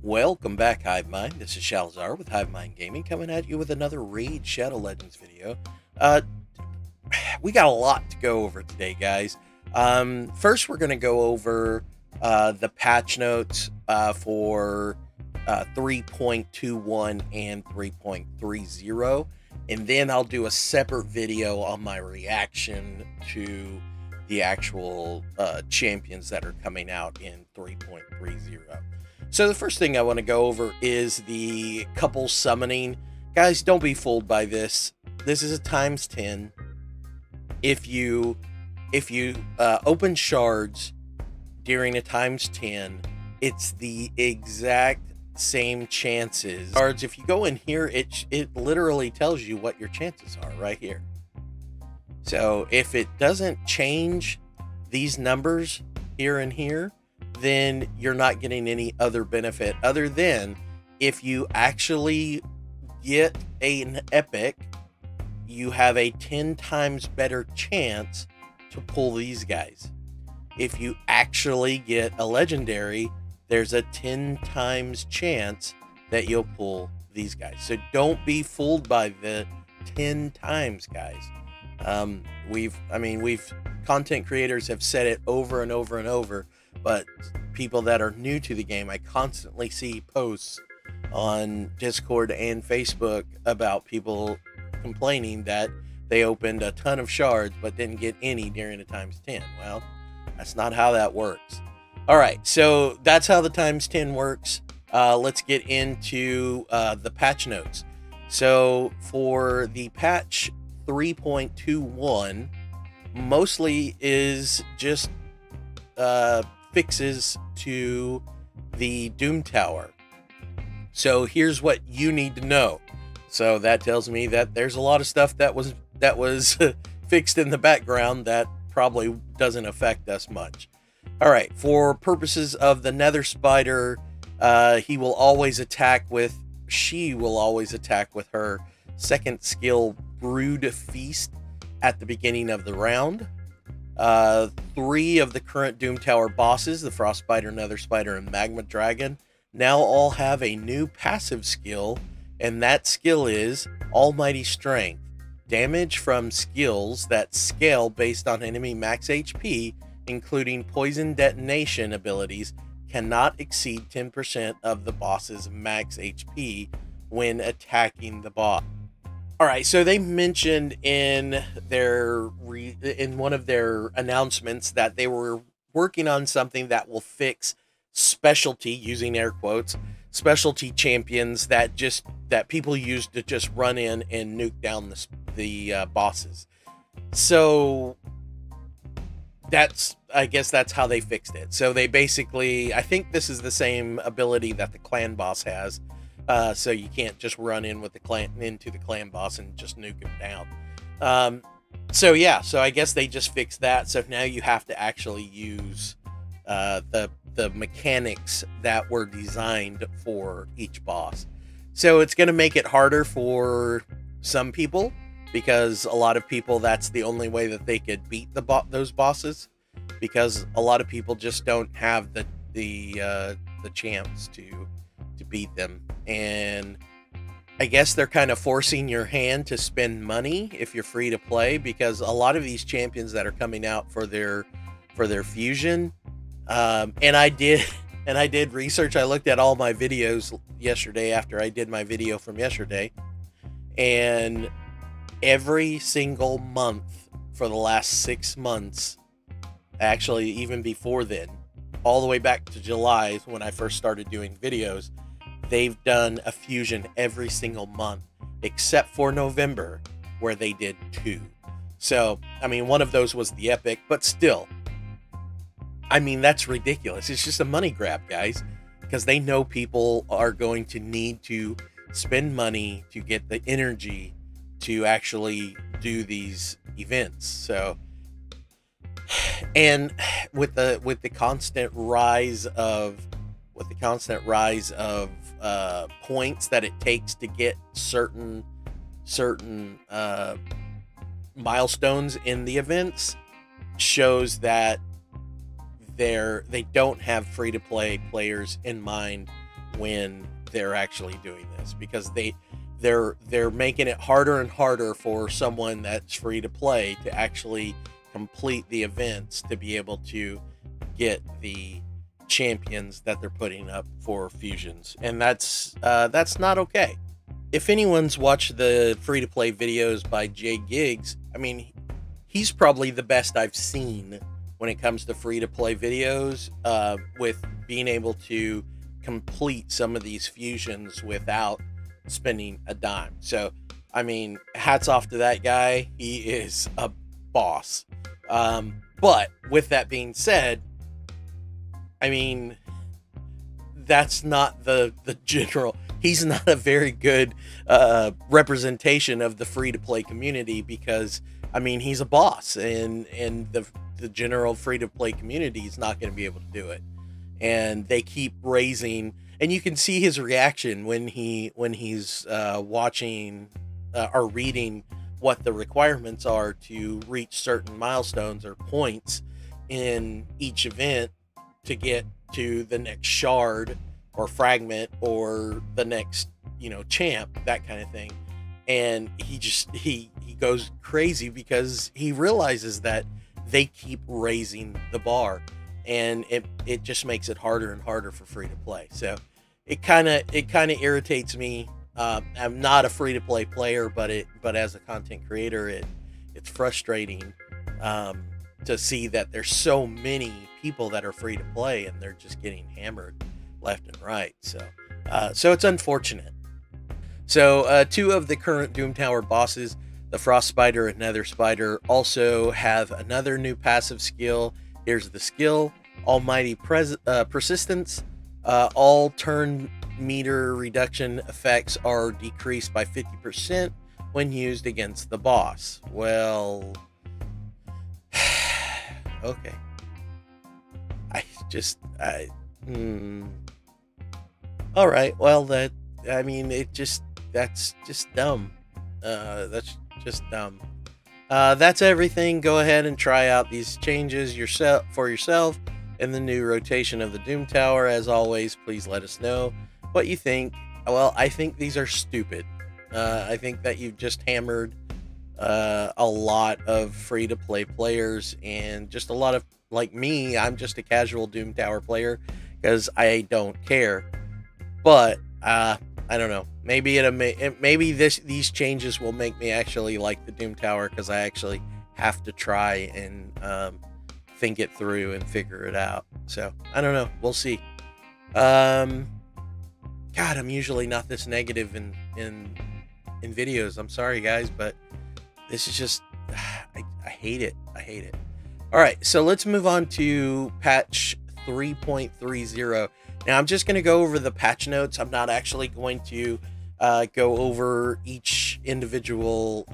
Welcome back, Hive Mind. This is Shalzar with Hive Mind Gaming coming at you with another Raid Shadow Legends video. Uh, we got a lot to go over today, guys. First, we're going to go over the patch notes for 3.21 and 3.30, and then I'll do a separate video on my reaction to the actual champions that are coming out in 3.30. So the first thing I want to go over is the couple summoning. Guys, don't be fooled by this. This is a times 10. If you open shards during a times 10, it's the exact same chances. Shards, if you go in here, it literally tells you what your chances are right here. So if it doesn't change these numbers here and here, then you're not getting any other benefit other than if you actually get an epic, you have a 10 times better chance to pull these guys. If you actually get a legendary, there's a 10 times chance that you'll pull these guys. So don't be fooled by the 10 times, guys. Content creators have said it over and over and over, but people that are new to the game, I constantly see posts on Discord and Facebook about people complaining that they opened a ton of shards but didn't get any during a times 10. Well, that's not how that works. All right, so that's how the times 10 works. Let's get into the patch notes. So for the patch 3.21, mostly is just fixes to the Doom Tower. So here's what you need to know. So that tells me that there's a lot of stuff that was fixed in the background that probably doesn't affect us much. All right, for purposes of the Nether Spider, she will always attack with her second skill, Brood Feast, at the beginning of the round. 3 of the current Doom Tower bosses, the Frost Spider, Nether Spider, and Magma Dragon, now all have a new passive skill, and that skill is Almighty Strength. Damage from skills that scale based on enemy max HP, including poison detonation abilities, cannot exceed 10% of the boss's max HP when attacking the boss. All right, so they mentioned in one of their announcements that they were working on something that will fix specialty, using air quotes, specialty champions that people use to just run in and nuke down the bosses. So I guess that's how they fixed it. So they basically, I think this is the same ability that the clan boss has. So you can't just run into the clan boss and just nuke him down. So yeah, so I guess they just fixed that. So now you have to actually use the mechanics that were designed for each boss. So it's going to make it harder for some people, because a lot of people, that's the only way that they could beat those bosses, because a lot of people just don't have the chance to beat them. And I guess they're kind of forcing your hand to spend money if you're free to play, because a lot of these champions that are coming out for their fusion, and I did research. I looked at all my videos yesterday after I did my video from yesterday, and every single month for the last 6 months, actually even before then, all the way back to July when I first started doing videos, they've done a fusion every single month, except for November, where they did 2. So, I mean, one of those was the epic, but still, I mean, that's ridiculous. It's just a money grab, guys, because they know people are going to need to spend money to get the energy to actually do these events. So, and with the constant rise of points that it takes to get certain milestones in the events, shows that they don't have free-to-play players in mind when they're actually doing this, because they're making it harder and harder for someone that's free to play to actually complete the events to be able to get the champions that they're putting up for fusions, and that's not okay. If anyone's watched the free to play videos by Jay Giggs, I mean, he's probably the best I've seen when it comes to free to play videos, with being able to complete some of these fusions without spending a dime. So, I mean, hats off to that guy. He is a boss. But with that being said, I mean, that's not the general. He's not a very good representation of the free to play community, because I mean, he's a boss, and the general free to play community is not going to be able to do it. And they keep raising, and you can see his reaction when he's watching or reading what the requirements are to reach certain milestones or points in each event to get to the next shard or fragment or the next, champ, that kind of thing. And he goes crazy because he realizes that they keep raising the bar, and it just makes it harder and harder for free to play. So it kind of irritates me. I'm not a free to play player, but as a content creator, it's frustrating to see that there's so many people that are free to play and they're just getting hammered left and right. So it's unfortunate. So two of the current Doom Tower bosses, the Frost Spider and Nether Spider, also have another new passive skill. Here's the skill: Almighty Persistence. All turn meter reduction effects are decreased by 50% when used against the boss. Well, okay. All right. Well, that's just dumb. That's just dumb. That's everything. Go ahead and try out these changes for yourself in the new rotation of the Doom Tower. As always, please let us know what you think. Well, I think these are stupid. I think that you've just hammered a lot of free-to-play players, and just a lot of, like me, I'm just a casual Doom Tower player because I don't care. But I don't know. Maybe these changes will make me actually like the Doom Tower, because I actually have to try and think it through and figure it out. So I don't know. We'll see. God, I'm usually not this negative in videos. I'm sorry, guys, but this is just I hate it. I hate it. All right, so let's move on to patch 3.30. Now, I'm just going to go over the patch notes. I'm not actually going to go over each individual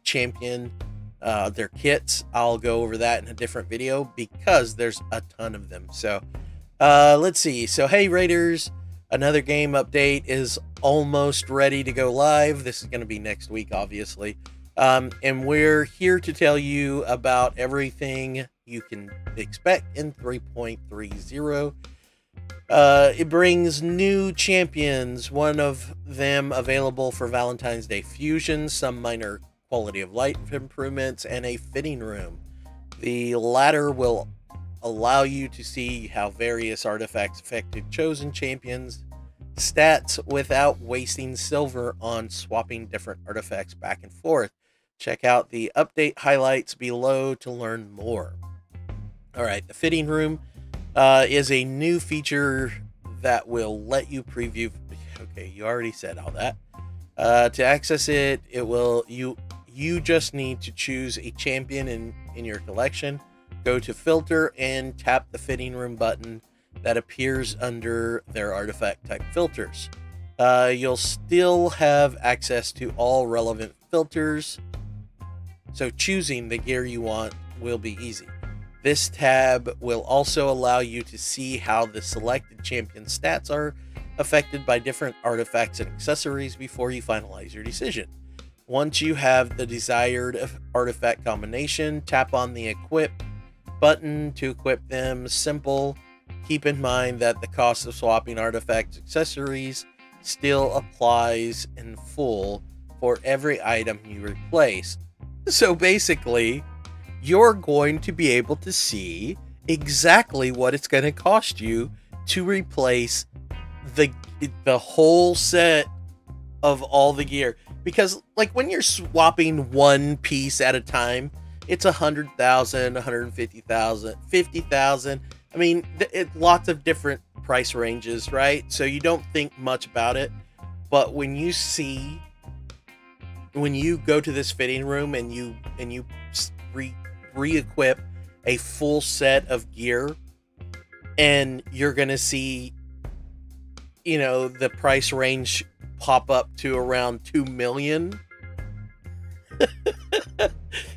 champion, their kits. I'll go over that in a different video because there's a ton of them. So let's see. So, hey, Raiders, another game update is almost ready to go live. This is going to be next week, obviously. And we're here to tell you about everything you can expect in 3.30. It brings new champions, one of them available for Valentine's Day fusions, some minor quality of life improvements, and a fitting room. The latter will allow you to see how various artifacts affected chosen champions' stats without wasting silver on swapping different artifacts back and forth. Check out the update highlights below to learn more. All right, the fitting room is a new feature that will let you preview. Okay, you already said all that. To access it, you just need to choose a champion in your collection. Go to filter and tap the fitting room button that appears under their artifact type filters. You'll still have access to all relevant filters, so choosing the gear you want will be easy. This tab will also allow you to see how the selected champion stats are affected by different artifacts and accessories before you finalize your decision. Once you have the desired artifact combination, tap on the equip button to equip them. Simple. keep in mind that the cost of swapping artifacts accessories still applies in full for every item you replace. So basically, you're going to be able to see exactly what it's going to cost you to replace the whole set of all the gear. Because like when you're swapping one piece at a time, it's 100,000, 150,000, 50,000. I mean, lots of different price ranges, right? So you don't think much about it. But when you go to this fitting room and you re-equip a full set of gear, and you're gonna see, you know, the price range pop up to around 2 million.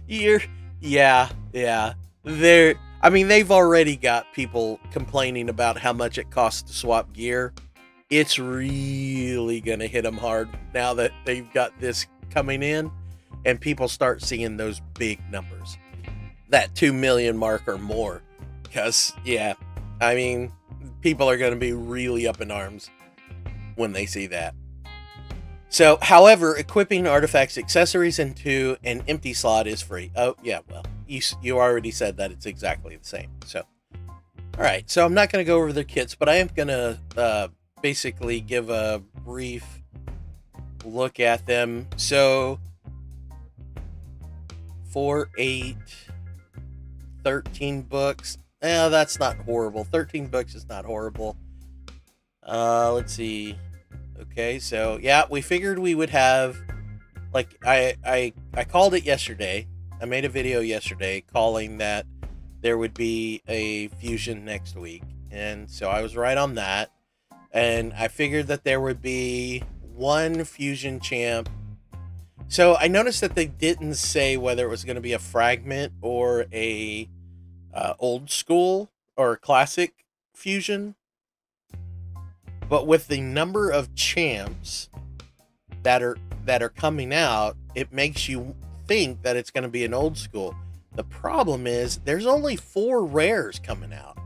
Yeah. I mean, they've already got people complaining about how much it costs to swap gear. It's really gonna hit them hard now that they've got this coming in, and people start seeing those big numbers, that 2 million mark or more. Because, yeah, I mean, people are going to be really up in arms when they see that. So, however, equipping artifacts accessories into an empty slot is free. Oh, yeah, well, you already said that it's exactly the same. So, all right, so I'm not going to go over their kits, but I am going to basically give a brief look at them. So, 4, 8, 13 books. That's not horrible. 13 books is not horrible. Let's see. Okay, so yeah, we figured we would have, like, I called it yesterday. I made a video yesterday calling that there would be a fusion next week. And so I was right on that. And I figured that there would be one fusion champ. So I noticed that they didn't say whether it was going to be a fragment or a old school or classic fusion. But with the number of champs that are coming out, it makes you think that it's going to be an old school. The problem is there's only 4 rares coming out.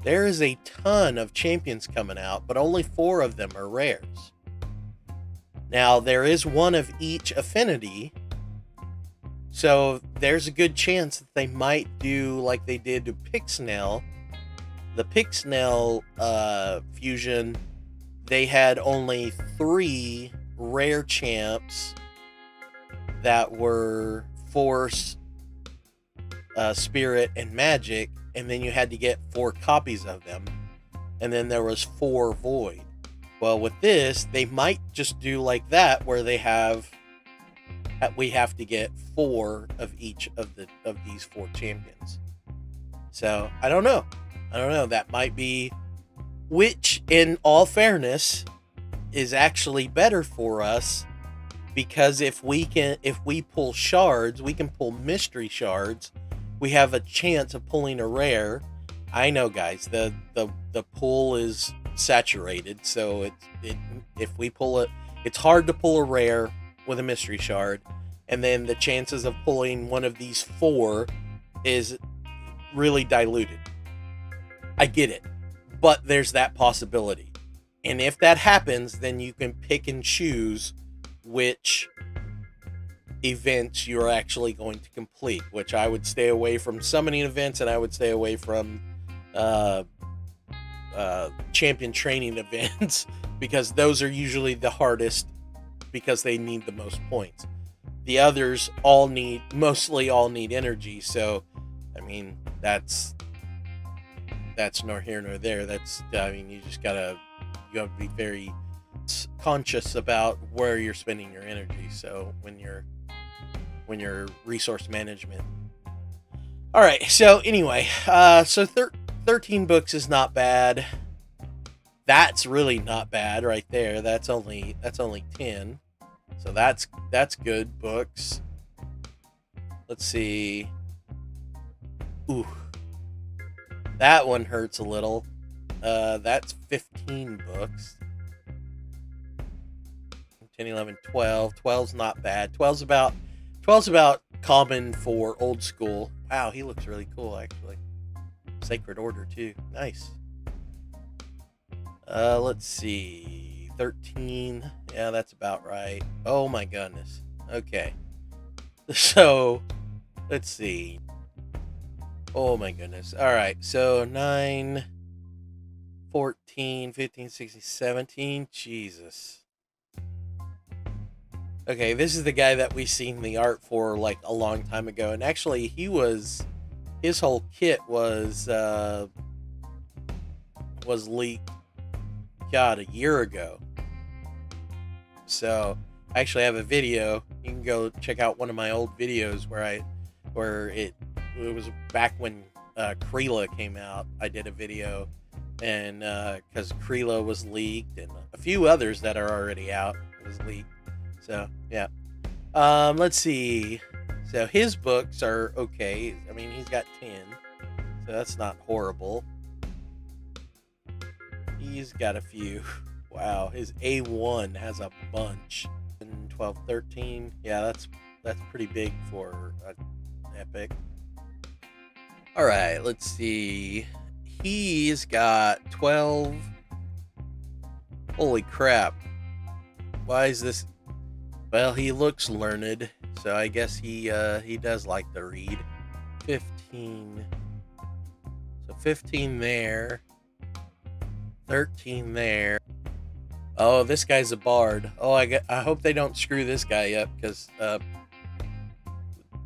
There is a ton of champions coming out, but only 4 of them are rares. Now, there is one of each affinity, so there's a good chance that they might do like they did to Pixnell. The Pixnell fusion, they had only 3 rare champs that were Force, Spirit, and Magic, and then you had to get 4 copies of them, and then there was 4 Void. Well, with this, they might just do like that, where they have, we have to get 4 of each of these 4 champions. So I don't know. That might be, which in all fairness is actually better for us, because if we pull shards, we can pull mystery shards. We have a chance of pulling a rare. I know, guys, the pull is saturated, so if we pull it, it's hard to pull a rare with a mystery shard, and then the chances of pulling one of these 4 is really diluted. I get it, but there's that possibility. And if that happens, then you can pick and choose which events you're actually going to complete, which I would stay away from summoning events, and I would stay away from champion training events, because those are usually the hardest, because they need the most points. The others mostly all need energy, so I mean, that's nor here nor there. You have to be very conscious about where you're spending your energy. So when you're resource management. All right. So anyway, 13 books is not bad. That's really not bad right there. That's only 10. So that's good books. Let's see. Ooh. That one hurts a little. That's 15 books. 10, 11, 12. 12's not bad. 12's about common for old school. Wow, he looks really cool, actually. Sacred Order too. Nice. Let's see. 13. Yeah, that's about right. Oh my goodness. Okay. So, let's see. Oh my goodness. All right. So 9, 14, 15, 16, 17. Jesus. Okay, this is the guy that we seen the art for like a long time ago, and actually his whole kit was leaked, God, a year ago. So I actually have a video. You can go check out one of my old videos where it was back when Krila came out. I did a video, and because Krila was leaked, and a few others that are already out was leaked. So yeah. Let's see. So his books are okay. I mean, he's got 10, so that's not horrible. He's got a few. Wow, his A1 has a bunch. And 12, 13. Yeah, that's pretty big for an epic. All right, let's see. He's got 12. Holy crap. Why is this? Well, he looks learned, so I guess he does like to read. 15. So 15 there. 13 there. Oh, this guy's a bard. Oh, I hope they don't screw this guy up, because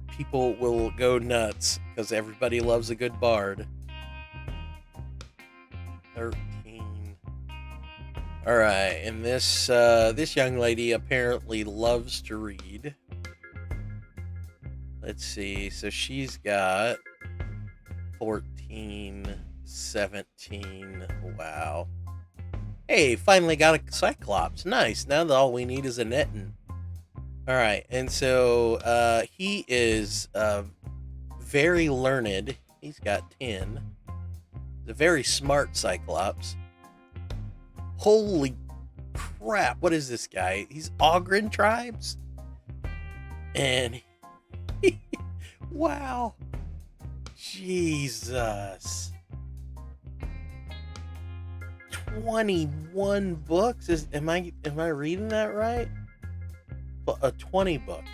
people will go nuts, because everybody loves a good bard. 13. All right, and this young lady apparently loves to read. Let's see. So she's got 14, 17. Wow. Hey, finally got a Cyclops. Nice. Now all we need is a Netton. All right, and so he is very learned. He's got 10. He's a very smart Cyclops. Holy crap, what is this guy? He's Ogren tribes? And wow. Jesus. 21 books? Am I reading that right? 20 books.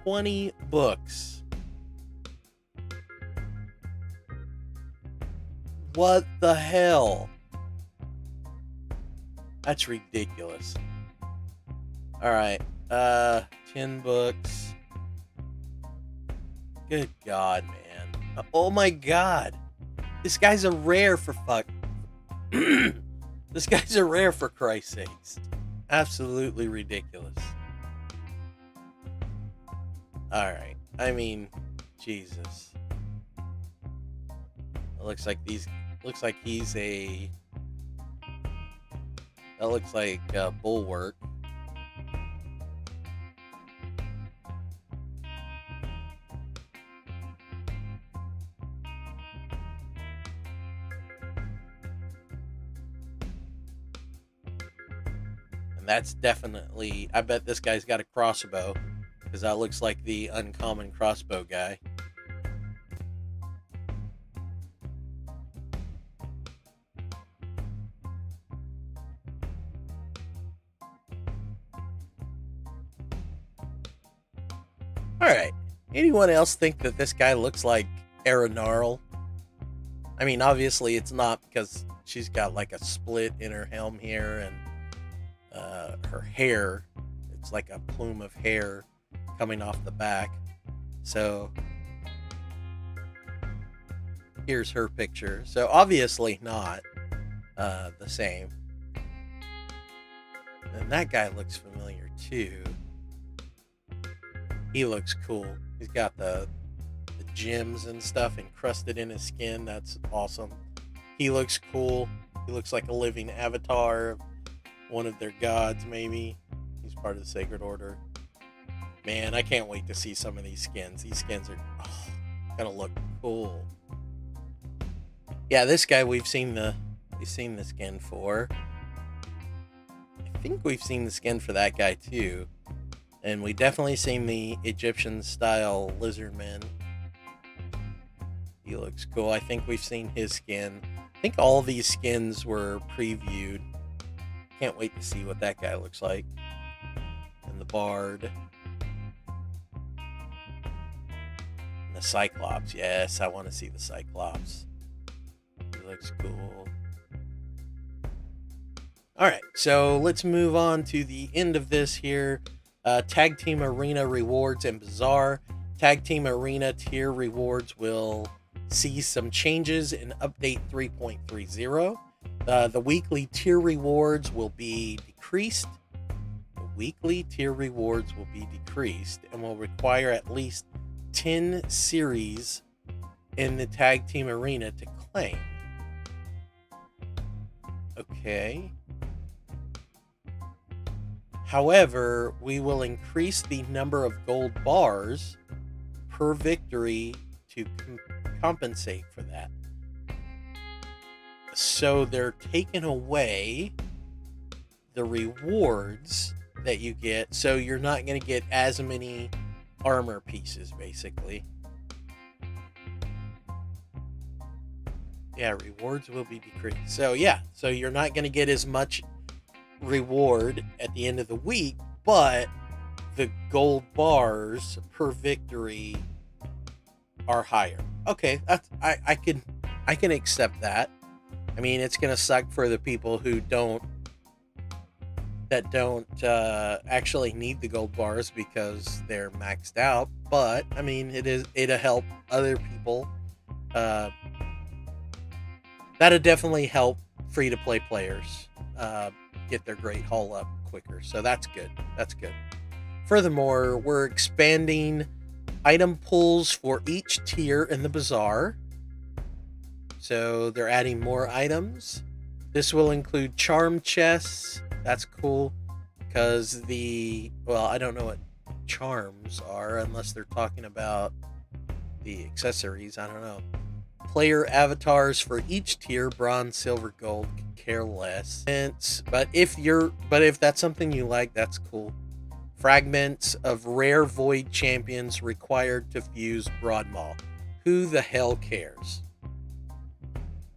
20 books. What the hell? That's ridiculous. All right. 10 books. Good God, man. Oh my God. This guy's a rare, for fuck. This guy's a rare, for Christ's sakes. Absolutely ridiculous. All right. I mean, Jesus. It looks like he's a. That looks like Bulwark. And that's definitely, I bet this guy's got a crossbow, because that looks like the uncommon crossbow guy. Alright, anyone else think that this guy looks like Aranarl? I mean, obviously it's not, because she's got like a split in her helm here, and her hair, it's like a plume of hair coming off the back. So here's her picture. So obviously not the same. And that guy looks familiar too. He looks cool. He's got the gems and stuff encrusted in his skin. That's awesome. He looks cool. He looks like a living avatar of one of their gods, maybe. He's part of the Sacred Order. Man, I can't wait to see some of these skins. These skins are gonna look cool. Yeah, this guy we've seen the skin for. I think we've seen the skin for that guy too. And we definitely seen the Egyptian style lizardmen. He looks cool. I think we've seen his skin. I think all these skins were previewed. Can't wait to see what that guy looks like. And the Bard. And the Cyclops. Yes, I want to see the Cyclops. He looks cool. Alright, so let's move on to the end of this here. Tag Team Arena rewards and Bazaar. Tag Team Arena tier rewards will see some changes in update 3.30. The weekly tier rewards will be decreased. The weekly tier rewards will be decreased and will require at least 10 series in the Tag Team Arena to claim. Okay. However, we will increase the number of gold bars per victory to compensate for that. So they're taking away the rewards that you get, so you're not going to get as many armor pieces, basically. Yeah, rewards will be decreased. So yeah, so you're not going to get as much reward at the end of the week, but the gold bars per victory are higher. Okay, that's I can accept that. I mean, it's gonna suck for the people who don't actually need the gold bars because they're maxed out, but I mean, it'll help other people. That'll definitely help free-to-play players get their great haul up quicker, so that's good. That's good. Furthermore, we're expanding item pulls for each tier in the Bazaar. So they're adding more items. This will include charm chests. That's cool because well, I don't know what charms are unless they're talking about the accessories. I don't know. Player avatars for each tier, bronze, silver, gold, could care less. But if that's something you like, that's cool. Fragments of rare void champions required to fuse Broadmaw. Who the hell cares?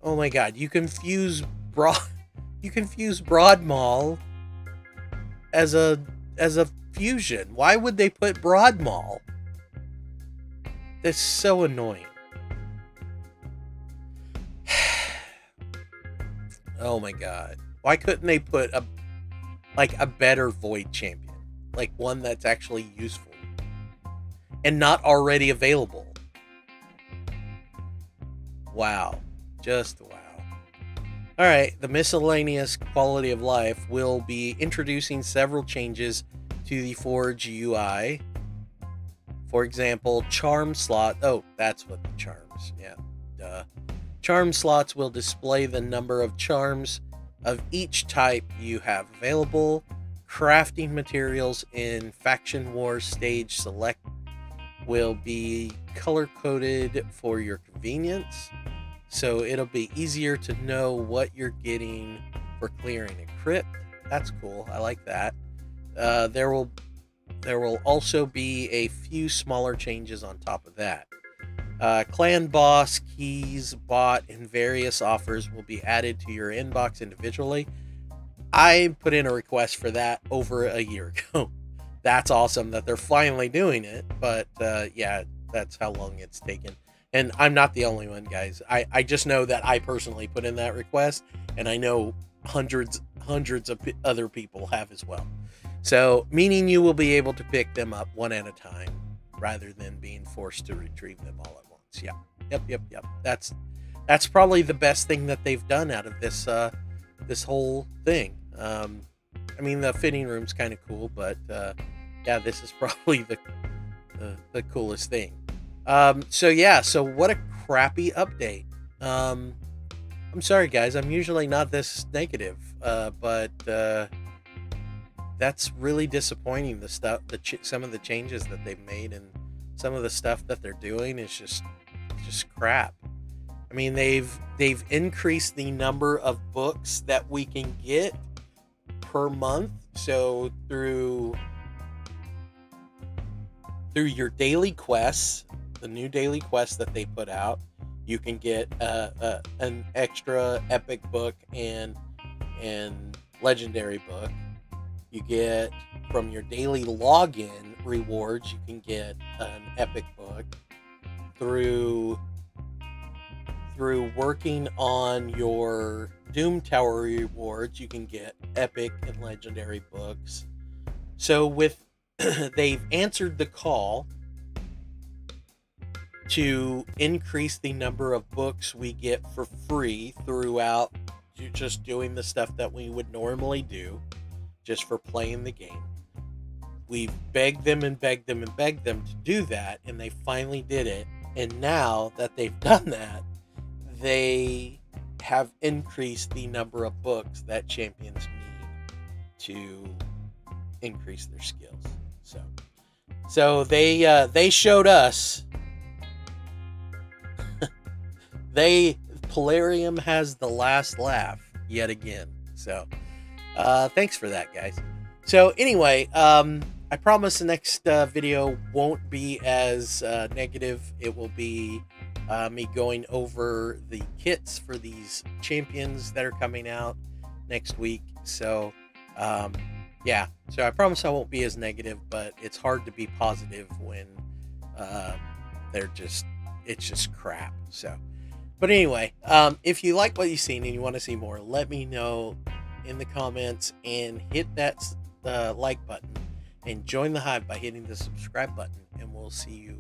Oh my god, you can fuse Broadmaw as a fusion. Why would they put Broadmaw? That's so annoying. Oh my god. Why couldn't they put a better void champion? Like one that's actually useful and not already available. Wow. Just wow. Alright, the miscellaneous quality of life will be introducing several changes to the Forge UI. For example, charm slot. Oh, that's what the charms. Yeah, duh. Charm slots will display the number of charms of each type you have available. Crafting materials in Faction Wars Stage Select will be color-coded for your convenience, so it'll be easier to know what you're getting for clearing a crypt. That's cool. I like that. There will also be a few smaller changes on top of that. Clan boss keys bought in various offers will be added to your inbox individually. I put in a request for that over a year ago. That's awesome that they're finally doing it, but yeah, that's how long it's taken. And I'm not the only one, guys. I just know that I personally put in that request, and I know hundreds of other people have as well. So, meaning you will be able to pick them up one at a time, rather than being forced to retrieve them all at once. Yeah, yep. That's probably the best thing that they've done out of this this whole thing. I mean, the fitting room's kind of cool, but yeah, this is probably the coolest thing. So yeah, so what a crappy update. I'm sorry, guys. I'm usually not this negative, but that's really disappointing. Some of the changes that they've made and some of the stuff that they're doing is just crap. I mean, they've increased the number of books that we can get per month. So through your daily quests, the new daily quests that they put out, You can get an extra epic book and legendary book. You get from your daily login rewards, you can get an epic book. Through working on your Doom Tower rewards, you can get epic and legendary books. So with they've answered the call to increase the number of books we get for free throughout just doing the stuff that we would normally do just for playing the game. We've begged them and begged them and begged them to do that, and they finally did it. And now that they've done that, they have increased the number of books that champions need to increase their skills. So they showed us Polarium has the last laugh yet again. So thanks for that, guys. So anyway, I promise the next video won't be as negative. It will be me going over the kits for these champions that are coming out next week. So yeah, so I promise I won't be as negative, but it's hard to be positive when it's just crap. So, but anyway, if you like what you've seen and you want to see more, let me know in the comments, and hit that like button, and join the hive by hitting the subscribe button, and we'll see you